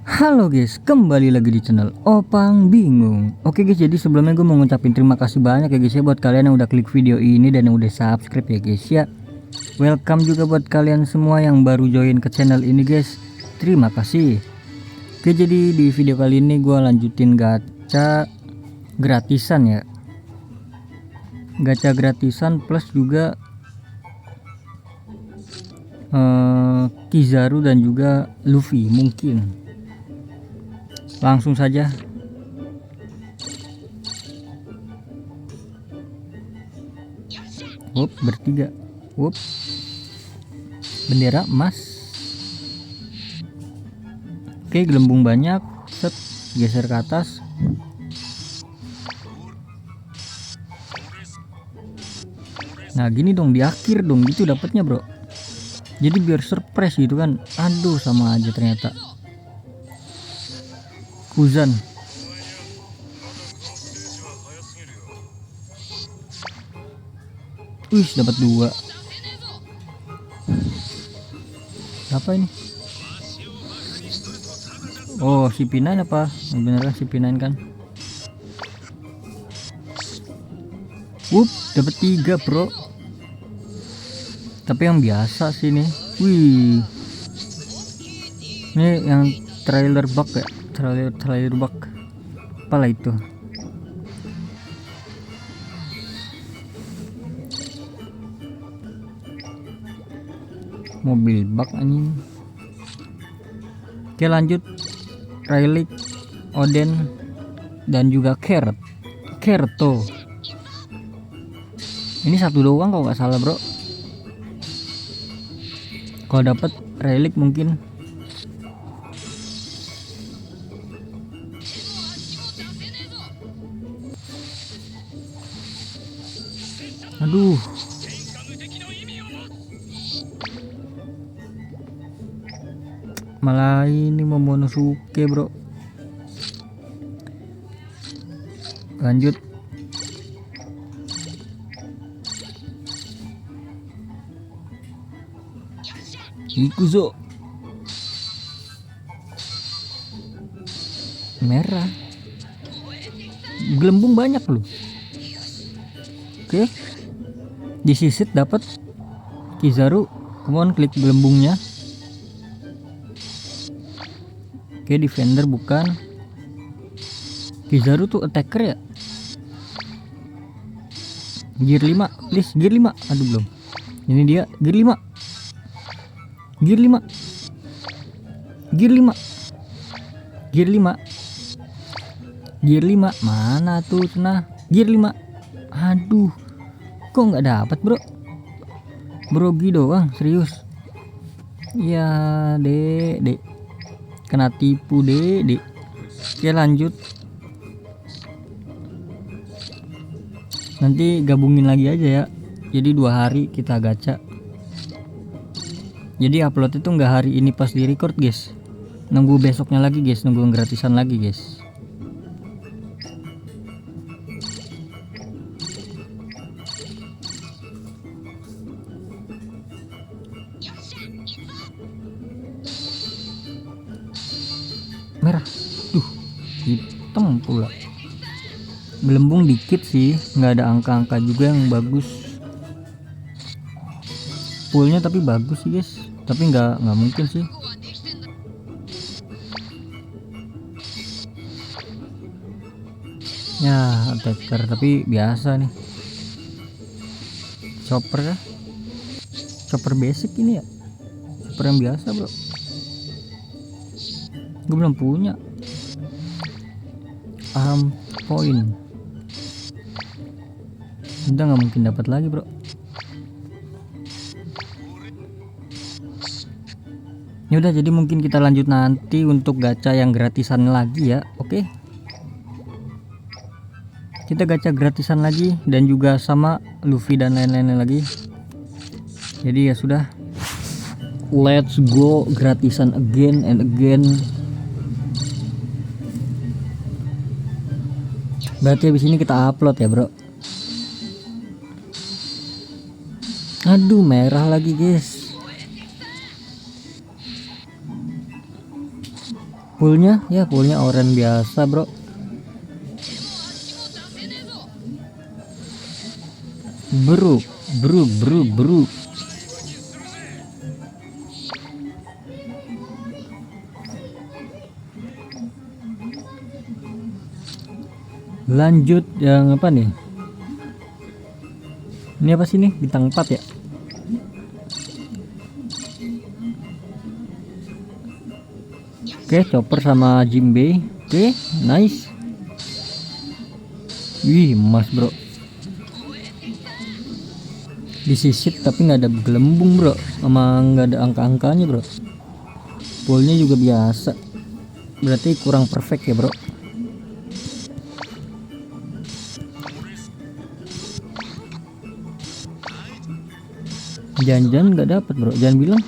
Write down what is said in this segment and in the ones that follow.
Halo guys, kembali lagi di channel Opang Bingung. Oke guys, jadi sebelumnya gue mau ngucapin terima kasih banyak ya guys ya buat kalian yang udah klik video ini dan yang udah subscribe ya guys ya. Welcome juga buat kalian semua yang baru join ke channel ini guys. Terima kasih. Oke, jadi di video kali ini gue lanjutin gacha gratisan ya. Gacha gratisan plus juga Kizaru dan juga Luffy mungkin. Langsung saja. Bertiga. Bendera emas. Oke, gelembung banyak. Set, geser ke atas. Nah, gini dong di akhir dong gitu dapatnya, bro. Jadi biar surprise gitu kan. Aduh, sama aja ternyata. Kuzan. Wih, dapat 2. Apa ini? Oh, si P9 apa? Beneran si P9 kan? Dapat 3, bro. Tapi yang biasa sih nih. Wih. Ini yang trailer bug ya? Trailer bug. Apalah itu? Mobil bug anjing. Oke, lanjut. Relic, Oden, dan juga Kerto. Ini satu doang kalau nggak salah, bro. Kalau dapat relic mungkin. Aduh. Malah ini Momonosuke, bro. Lanjut. Ikuzo. Merah. Gelembung banyak loh. Oke. Disisit dapat Kizaru. Kemudian klik gelembungnya. Oke, defender bukan. Kizaru tuh attacker ya. Gear 5, please gear 5. Aduh, belum. Ini dia gear 5. Gear 5. Gear 5. Gear 5. Gear 5. Mana tuh cenah? Gear 5. Aduh. Kok nggak dapat, bro? Brogi doang, serius. Ya, dek. Kena tipu, dek. Oke, lanjut. Nanti gabungin lagi aja ya. Jadi 2 hari kita gacha. Jadi upload itu nggak hari ini pas di record, guys. Nunggu besoknya lagi, guys. Nunggu gratisan lagi, guys. Merah. Hitam pula. Gelembung dikit sih, nggak ada angka-angka juga yang bagus. Poolnya tapi bagus sih, guys. Tapi nggak mungkin sih. Ya, attacker tapi biasa nih. Chopper ya. Chopper basic ini ya. Chopper yang biasa, bro. Gue belum punya. Point. Udah nggak mungkin dapat lagi, bro. Ya udah, jadi mungkin kita lanjut nanti untuk gacha yang gratisan lagi ya. Oke. Kita gacha gratisan lagi dan juga sama Luffy dan lain-lain lagi. Jadi ya sudah. Let's go gratisan again and again. Berarti habis ini kita upload ya, bro. Aduh, merah lagi, guys. Poolnya ya, poolnya orange biasa bro. Bro, bro. Lanjut yang apa nih? Ini apa sih nih? Bintang 4 ya? Oke, Chopper sama Jimbei. Oke, nice. Wih, emas bro. Disisit tapi nggak ada gelembung bro, sama nggak ada angka-angkanya bro. Poolnya juga biasa, berarti kurang perfect ya bro. Jangan-jangan nggak dapet bro, jangan bilang.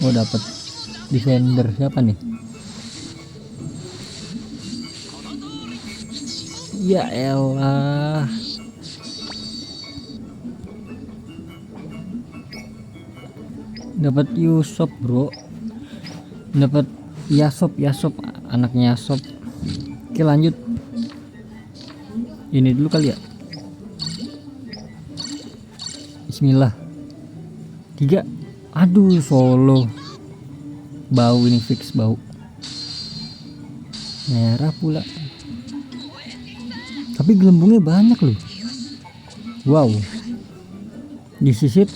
Oh dapet. Defender siapa nih? Ya elah. Dapat Yusop bro. Dapat Yasop, anaknya Yasop. Oke lanjut. Ini dulu kali ya. Bismillah. 3. Aduh solo. Bau ini, fix bau. Merah pula. Tapi gelembungnya banyak loh. Wow. Disisit.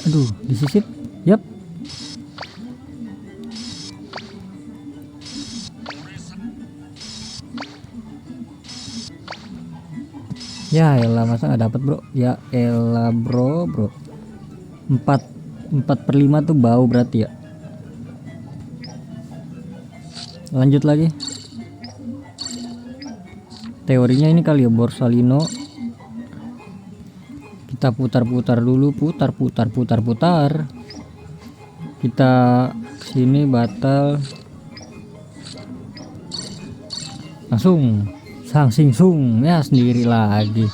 Aduh, disisit. Yap. Ya elah, masa nggak dapat bro? Ya elah bro. 4/5 tuh bau berarti ya. Lanjut lagi. Teorinya ini kali ya, Borsalino. Kita putar-putar dulu, putar. Kita kesini batal. Langsung sang singsung ya, sendiri lagi.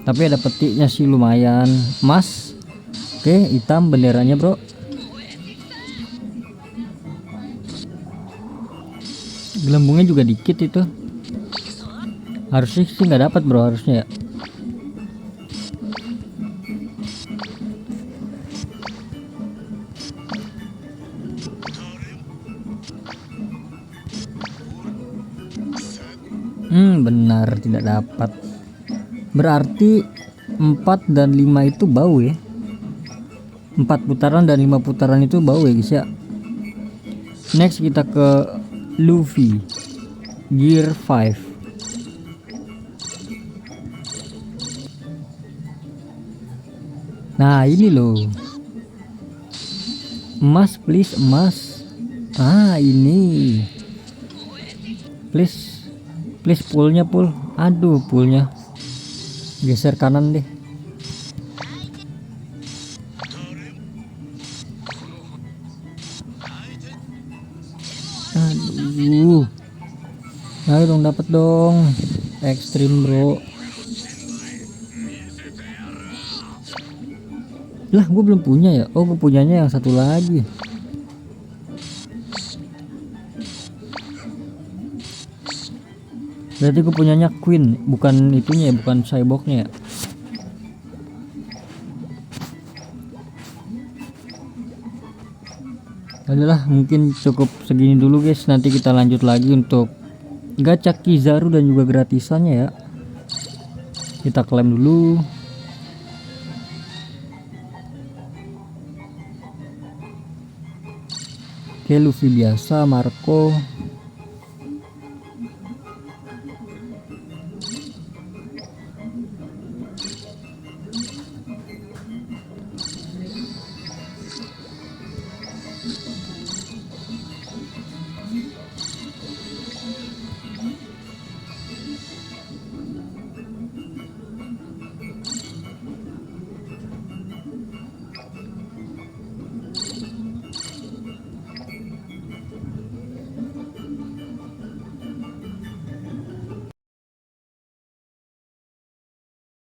Tapi ada petiknya sih lumayan. Emas. Oke, hitam benderanya bro. Gelembungnya juga dikit itu. Harusnya sih nggak dapat bro, harusnya ya. Benar tidak dapat. Berarti 4 dan 5 itu bau ya. 4 putaran dan 5 putaran itu bau ya guys ya. Next kita ke Luffy Gear 5. Nah ini loh. Emas please, emas. Ini please poolnya pool. Aduh poolnya geser kanan deh. Aduh, ayo dong, dapat dong. Ekstrim bro. Lah gue belum punya ya. Oh gue punyanya yang satu lagi. Berarti gue punyanya Queen, bukan itunya ya, bukan cyborgnya ya. Adalah mungkin cukup segini dulu guys. Nanti kita lanjut lagi untuk gacha Kizaru dan juga gratisannya ya. Kita klaim dulu. Oke, Luffy biasa, Marco.